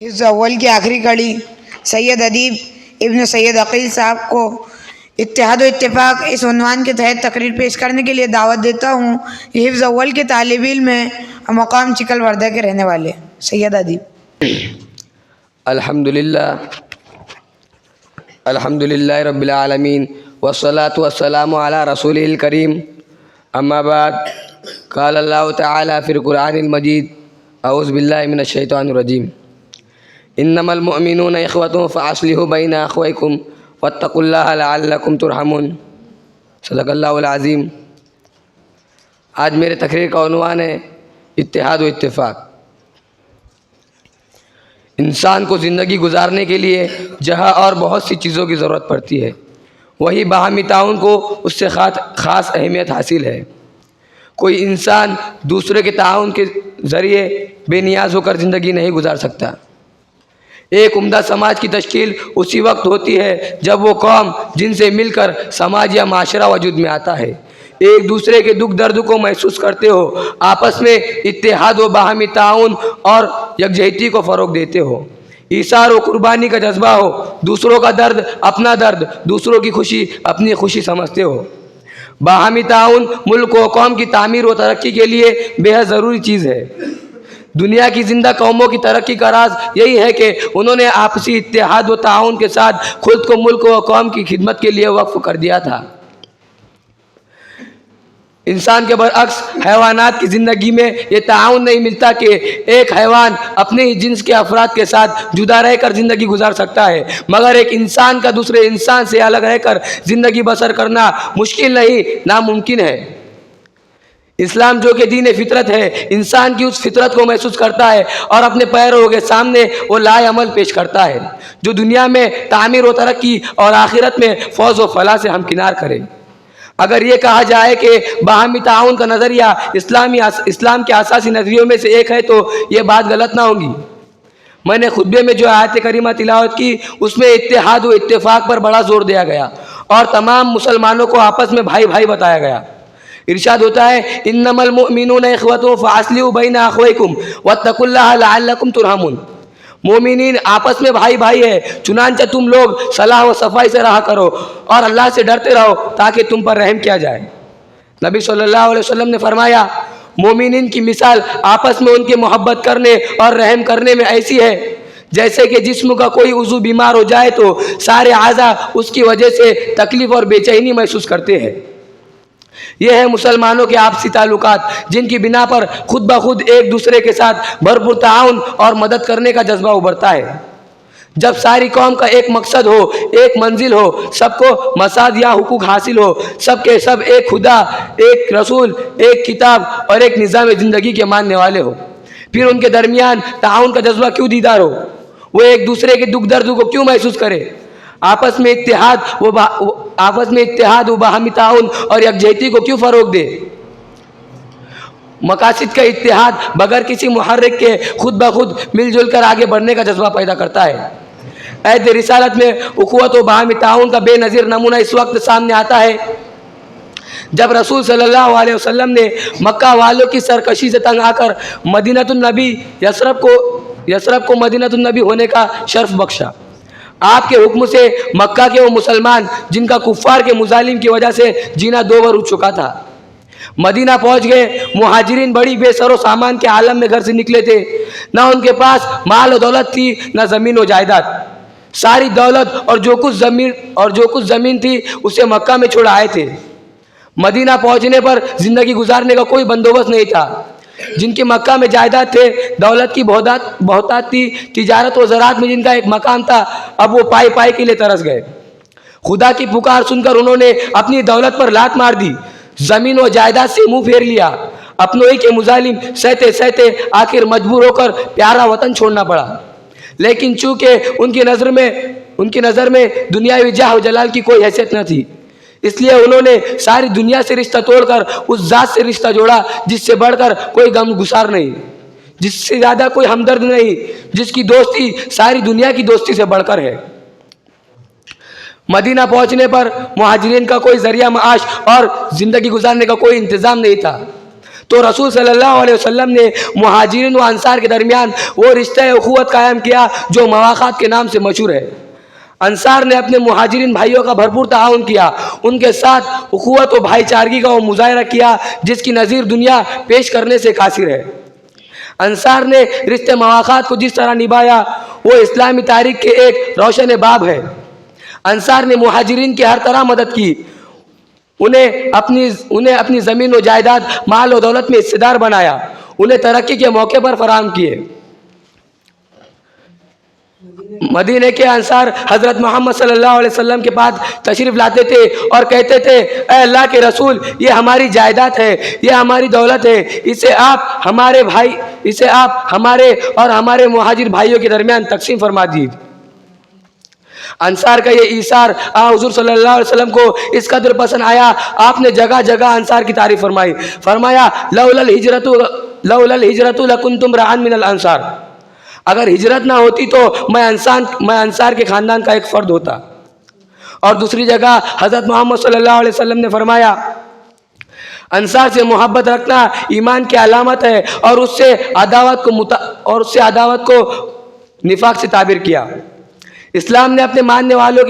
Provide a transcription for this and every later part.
حفظ اول کی آخری کڑی سید ادیب ابن سید عقیل صاحب کو اتحاد و اتفاق اس عنوان کے تحت تقریر پیش کرنے کے لیے دعوت دیتا ہوں۔ یہ حفظ اول کے طالب علم ہیں، مقام چکل وردہ کے رہنے والے سید ادیب۔ الحمدللہ رب العالمین والصلاة والسلام علی رسولہ الکریم، اما بعد، قال اللہ تعالی فی القرآن المجید، اعوذ باللہ من الشیطان الرجیم، انما المؤمنون اخوة فاصلحوا بین اخویکم واتقوا اللہ لعلکم ترحمون۔ صدق اللہ العظیم۔ آج میرے تقریر کا عنوان ہے اتحاد و اتفاق۔ انسان کو زندگی گزارنے کے لیے جہاں اور بہت سی چیزوں کی ضرورت پڑتی ہے، وہی باہمی تعاون کو اس سے خاص اہمیت حاصل ہے۔ کوئی انسان دوسرے کے تعاون کے ذریعے بے نیاز ہو کر زندگی نہیں گزار سکتا۔ ایک عمدہ سماج کی تشکیل اسی وقت ہوتی ہے جب وہ قوم جن سے مل کر سماج یا معاشرہ وجود میں آتا ہے ایک دوسرے کے دکھ درد کو محسوس کرتے ہو، آپس میں اتحاد و باہمی تعاون اور یکجہتی کو فروغ دیتے ہو، ایثار و قربانی کا جذبہ ہو، دوسروں کا درد اپنا درد، دوسروں کی خوشی اپنی خوشی سمجھتے ہو۔ باہمی تعاون ملک و قوم کی تعمیر و ترقی کے لیے بے حد ضروری چیز ہے۔ دنیا کی زندہ قوموں کی ترقی کا راز یہی ہے کہ انہوں نے آپسی اتحاد و تعاون کے ساتھ خود کو ملک و قوم کی خدمت کے لیے وقف کر دیا تھا۔ انسان کے برعکس حیوانات کی زندگی میں یہ تعاون نہیں ملتا کہ ایک حیوان اپنے ہی جنس کے افراد کے ساتھ جدا رہ کر زندگی گزار سکتا ہے، مگر ایک انسان کا دوسرے انسان سے الگ رہ کر زندگی بسر کرنا مشکل نہیں، ناممکن ہے۔ اسلام جو کہ دین فطرت ہے، انسان کی اس فطرت کو محسوس کرتا ہے اور اپنے پیروں کے سامنے وہ لائے عمل پیش کرتا ہے جو دنیا میں تعمیر و ترقی اور آخرت میں فوز و فلاح سے ہمکنار کرے۔ اگر یہ کہا جائے کہ باہمی تعاون کا نظریہ اسلام کے اساسی نظریوں میں سے ایک ہے تو یہ بات غلط نہ ہوگی۔ میں نے خطبے میں جو آیت کریمہ تلاوت کی اس میں اتحاد و اتفاق پر بڑا زور دیا گیا اور تمام مسلمانوں کو آپس میں بھائی بھائی بتایا گیا۔ ارشاد ہوتا ہے انما المؤمنون اخوة فاصلحوا بین اخویکم واتقوا اللہ لعلکم ترحمون۔ مومنین آپس میں بھائی بھائی ہے، چنانچہ تم لوگ صلاح و صفائی سے رہا کرو اور اللہ سے ڈرتے رہو تاکہ تم پر رحم کیا جائے۔ نبی صلی اللہ علیہ وسلم نے فرمایا مومنین کی مثال آپس میں ان کے محبت کرنے اور رحم کرنے میں ایسی ہے جیسے کہ جسم کا کوئی عضو بیمار ہو جائے تو سارے اعضاء اس کی وجہ سے تکلیف اور بے چینی محسوس کرتے ہیں۔ یہ ہے مسلمانوں کے آپسی تعلقات جن کی بنا پر خود بخود ایک دوسرے کے ساتھ بھرپور تعاون اور مدد کرنے کا جذبہ ابھرتا ہے۔ جب ساری قوم کا ایک مقصد ہو، ایک منزل ہو، سب کو مساعد یا حقوق حاصل ہو، سب کے سب ایک خدا، ایک رسول، ایک کتاب اور ایک نظام زندگی کے ماننے والے ہو، پھر ان کے درمیان تعاون کا جذبہ کیوں دیدار ہو؟ وہ ایک دوسرے کے دکھ درد کو کیوں محسوس کرے؟ آپس میں اتحاد و باہمی تعاون اور یکجہتی کو کیوں فروغ دے؟ مقاصد کا اتحاد بغیر کسی محرک کے خود بخود مل جل کر آگے بڑھنے کا جذبہ پیدا کرتا ہے۔ عہد رسالت میں اخوت و باہمی تعاون کا بے نظیر نمونہ اس وقت سامنے آتا ہے جب رسول صلی اللہ علیہ وسلم نے مکہ والوں کی سرکشی سے تنگ آ کر مدینۃ النبی یثرب کو مدینۃ النبی ہونے کا شرف بخشا۔ آپ کے حکم سے مکہ کے وہ مسلمان جن کا کفار کے مظالم کی وجہ سے جینا دو بار اٹھ چکا تھا، مدینہ پہنچ گئے۔ مہاجرین بڑی بے سر و سامان کے عالم میں گھر سے نکلے تھے، نہ ان کے پاس مال و دولت تھی نہ زمین و جائیداد۔ ساری دولت اور جو کچھ زمین تھی اسے مکہ میں چھوڑ آئے تھے۔ مدینہ پہنچنے پر زندگی گزارنے کا کوئی بندوبست نہیں تھا۔ جن کی مکہ میں جائیداد تھے، دولت کی بہتات تھی، تجارت و زراعت میں جن کا ایک مقام تھا، اب وہ پائی پائی کے لیے ترس گئے۔ خدا کی پکار سن کر انہوں نے اپنی دولت پر لات مار دی، زمین و جائیداد سے منہ پھیر لیا۔ اپنوں ہی کے مظالم سہتے سہتے آخر مجبور ہو کر پیارا وطن چھوڑنا پڑا۔ لیکن چونکہ ان کی نظر میں دنیاوی جاہ و جلال کی کوئی حیثیت نہ تھی، اس لیے انہوں نے ساری دنیا سے رشتہ توڑ کر اس ذات سے رشتہ جوڑا جس سے بڑھ کر کوئی غم گسار نہیں، جس سے زیادہ کوئی ہمدرد نہیں، جس کی دوستی ساری دنیا کی دوستی سے بڑھ کر ہے۔ مدینہ پہنچنے پر مہاجرین کا کوئی ذریعہ معاش اور زندگی گزارنے کا کوئی انتظام نہیں تھا، تو رسول صلی اللہ علیہ وسلم نے مہاجرین و انصار کے درمیان وہ رشتہ اخوت قائم کیا جو مواخات کے نام سے مشہور ہے۔ انصار نے اپنے مہاجرین بھائیوں کا بھرپور تعاون کیا، ان کے ساتھ اخوت و بھائی چارگی کا وہ مظاہرہ کیا جس کی نظیر دنیا پیش کرنے سے قاصر ہے۔ انصار نے رشتے مواخات کو جس طرح نبھایا وہ اسلامی تاریخ کے ایک روشن باب ہے۔ انصار نے مہاجرین کی ہر طرح مدد کی، انہیں اپنی زمین و جائیداد، مال و دولت میں حصہ دار بنایا، انہیں ترقی کے موقع پر فراہم کیے۔ مدینے کے انصار حضرت محمد صلی اللہ علیہ وسلم کے پاس تشریف لاتے تھے اور کہتے تھے، اے اللہ کے رسول، یہ ہماری جائیداد ہے، یہ ہماری دولت ہے، اسے آپ ہمارے اور ہمارے مہاجر بھائیوں کے درمیان تقسیم فرما دیجیے۔ انصار کا یہ ایثار حضور صلی اللہ علیہ وسلم کو اس قدر پسند آیا، آپ نے جگہ جگہ انصار کی تعریف فرمایا لولا الہجرت لکنت امرأ من الانصار، اگر ہجرت نہ ہوتی تو میں انصار کے خاندان کا ایک فرد ہوتا۔ اور دوسری جگہ حضرت محمد صلی اللہ علیہ وسلم نے فرمایا، انصار سے محبت رکھنا ایمان کی علامت ہے، اور اس سے عداوت کو نفاق سے تعبیر کیا۔ اسلام نے اپنے ماننے والوں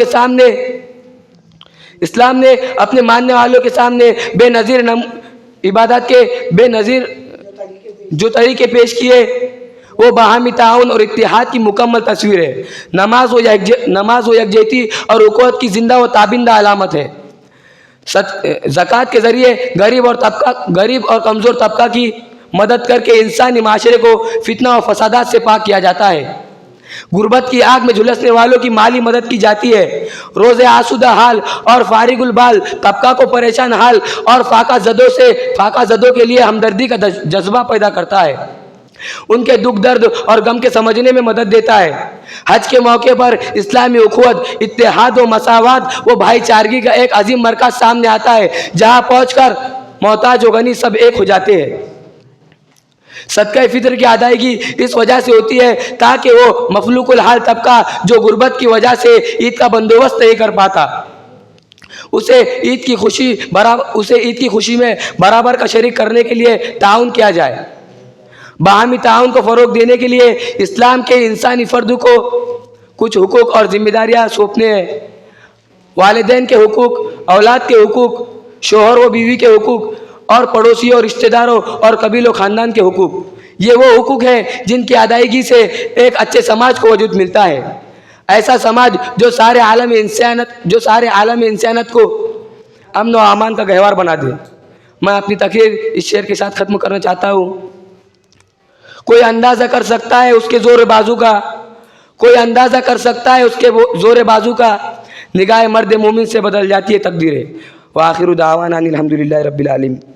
کے سامنے بے نظیر عبادت کے بے نظیر جو طریقے پیش کیے وہ باہمی تعاون اور اتحاد کی مکمل تصویر ہے۔ نماز و یکجہتی اور اخوت کی زندہ و تابندہ علامت ہے۔ زکوٰۃ کے ذریعے غریب اور کمزور طبقہ کی مدد کر کے انسانی معاشرے کو فتنہ و فسادات سے پاک کیا جاتا ہے۔ غربت کی آگ میں جھلسنے والوں کی مالی مدد کی جاتی ہے۔ روز آسودہ حال اور فارغ البال طبقہ کو پریشان حال اور فاقہ زدوں کے لیے ہمدردی کا جذبہ پیدا کرتا ہے، ان کے دکھ درد اور غم کے سمجھنے میں مدد دیتا ہے۔ حج کے موقع پر اسلامی اخوت، اتحاد و مساوات و بھائی چارگی کا ایک عظیم مرکز سامنے آتا ہے، جہاں پہنچ کر محتاج و غنی سب ایک ہو جاتے ہیں۔ صدقہ فطر کی ادائیگی اس وجہ سے ہوتی ہے تاکہ وہ مفلوق الحال طبقہ جو غربت کی وجہ سے عید کا بندوبست نہیں کر پاتا، اسے عید کی خوشی میں برابر کا شریک کرنے کے لیے تعاون کیا جائے۔ باہمی تعاون کو فروغ دینے کے لیے اسلام کے انسانی فرد کو کچھ حقوق اور ذمہ داریاں سونپنے ہیں۔ والدین کے حقوق، اولاد کے حقوق، شوہر و بیوی کے حقوق، اور پڑوسیوں، رشتہ داروں اور قبیل و خاندان کے حقوق، یہ وہ حقوق ہیں جن کی ادائیگی سے ایک اچھے سماج کو وجود ملتا ہے۔ ایسا سماج جو سارے عالم انسانیت کو امن و امان کا گہوار بنا دے۔ میں اپنی تقریر اس شعر کے ساتھ ختم کرنا چاہتا ہوں۔ کوئی اندازہ کر سکتا ہے اس کے زور بازو کا، کوئی اندازہ کر سکتا ہے اس کے زور بازو کا، نگاہ مرد مومن سے بدل جاتی ہے تقدیریں۔ وآخر دعوانا الحمدللہ رب العالمین۔